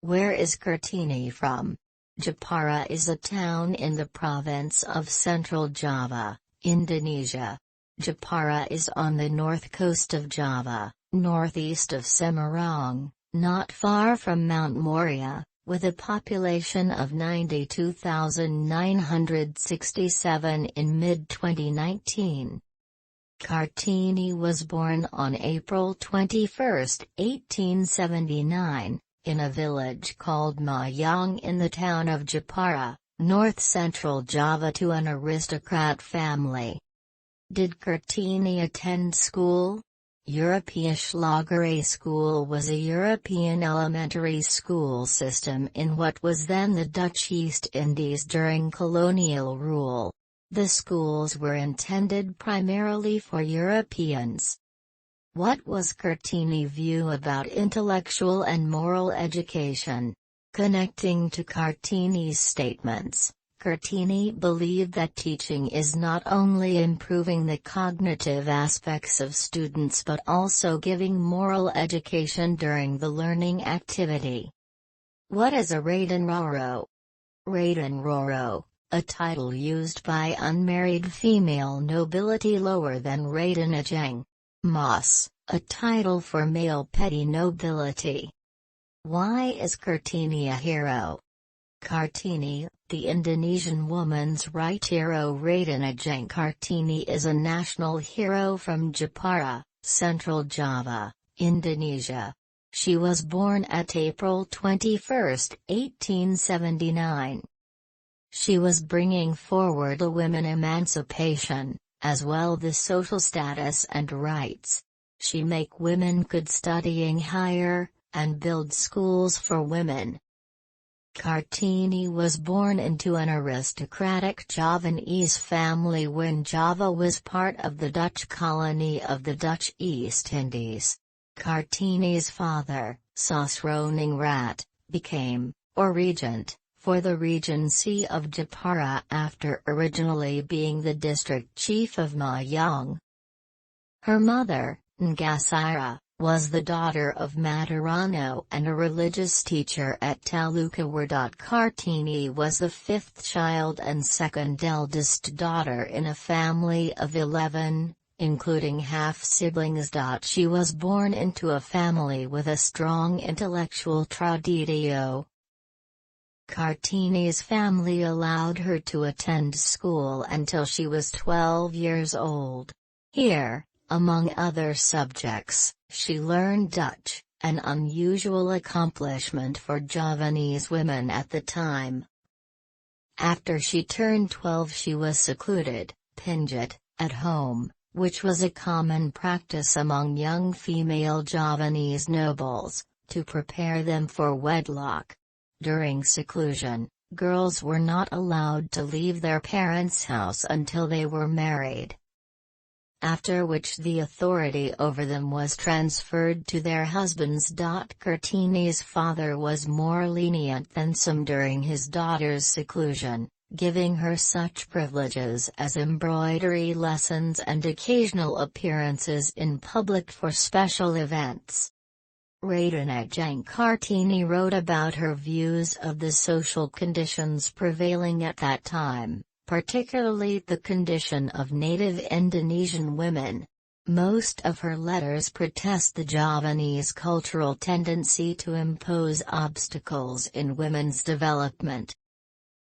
Where is Kartini from? Jepara is a town in the province of Central Java, Indonesia. Jepara is on the north coast of Java, northeast of Semarang, not far from Mount Moria, with a population of 92,967 in mid-2019. Kartini was born on April 21, 1879, in a village called Mayang in the town of Jepara, north-central Java, to an aristocrat family. Did Kartini attend school? Europäische Lagere School was a European elementary school system in what was then the Dutch East Indies during colonial rule. The schools were intended primarily for Europeans. What was Kartini's view about intellectual and moral education? Connecting to Kartini's statements, Kartini believed that teaching is not only improving the cognitive aspects of students but also giving moral education during the learning activity. What is a Raden Roro? Raden Roro, a title used by unmarried female nobility lower than Raden Adjeng. Mas, a title for male petty nobility. Why is Kartini a hero? Kartini, the Indonesian woman's right hero Raden Adjeng Kartini, is a national hero from Jepara, Central Java, Indonesia. She was born at April 21, 1879. She was bringing forward a women emancipation, as well the social status and rights. She make women could studying higher, and build schools for women. Kartini was born into an aristocratic Javanese family when Java was part of the Dutch colony of the Dutch East Indies. Kartini's father, Joyodiningrat, became, or regent, for the regency of Jepara after originally being the district chief of Mayang. Her mother, Ngasira, was the daughter of Matarano and a religious teacher at Talukawer. Kartini was the fifth child and second eldest daughter in a family of 11, including half-siblings. She was born into a family with a strong intellectual traditio. Kartini's family allowed her to attend school until she was 12 years old. Here, among other subjects, she learned Dutch, an unusual accomplishment for Javanese women at the time. After she turned 12 she was secluded, pinjat, at home, which was a common practice among young female Javanese nobles, to prepare them for wedlock. During seclusion, girls were not allowed to leave their parents' house until they were married, after which the authority over them was transferred to their husbands. Kartini's father was more lenient than some during his daughter's seclusion, giving her such privileges as embroidery lessons and occasional appearances in public for special events. Raden Adjeng Kartini wrote about her views of the social conditions prevailing at that time, particularly the condition of native Indonesian women. Most of her letters protest the Javanese cultural tendency to impose obstacles in women's development.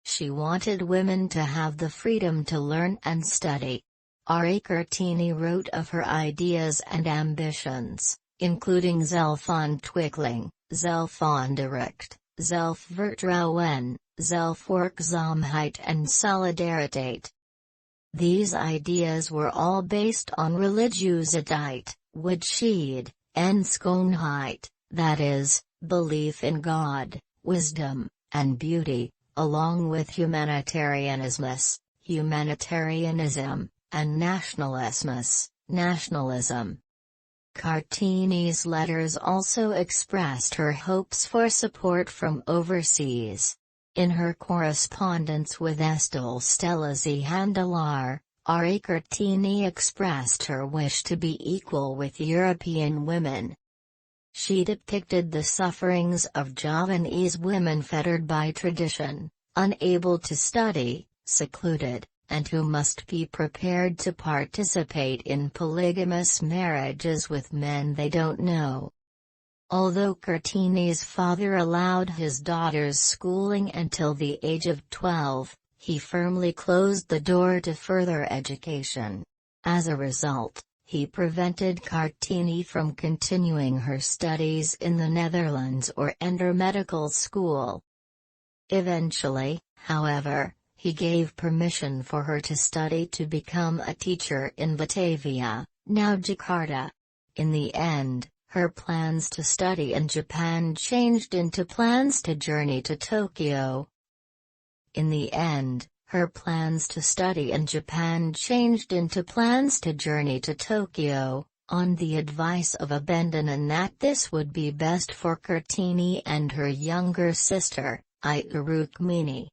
She wanted women to have the freedom to learn and study. Kartini wrote of her ideas and ambitions, including Zelf-ontwikkeling, Zelf-onderricht, Zelf-vertrouwen, Zelf-werkzaamheid and Solidariteit. These ideas were all based on Religieusiteit, Wijsheid, and Schoonheid, that is, belief in God, wisdom, and beauty, along with humanitarianismus, humanitarianism, and nationalismus, nationalism. Kartini's letters also expressed her hopes for support from overseas. In her correspondence with Estel Stelasi Handalar, Kartini expressed her wish to be equal with European women. She depicted the sufferings of Javanese women fettered by tradition, unable to study, secluded, and who must be prepared to participate in polygamous marriages with men they don't know. Although Kartini's father allowed his daughter's schooling until the age of 12, he firmly closed the door to further education. As a result, he prevented Kartini from continuing her studies in the Netherlands or enter medical school. Eventually, however, he gave permission for her to study to become a teacher in Batavia, now Jakarta. In the end, her plans to study in Japan changed into plans to journey to Tokyo. In the end, her plans to study in Japan changed into plans to journey to Tokyo, on the advice of Abendinen that this would be best for Kartini and her younger sister, Ibu Rukmini.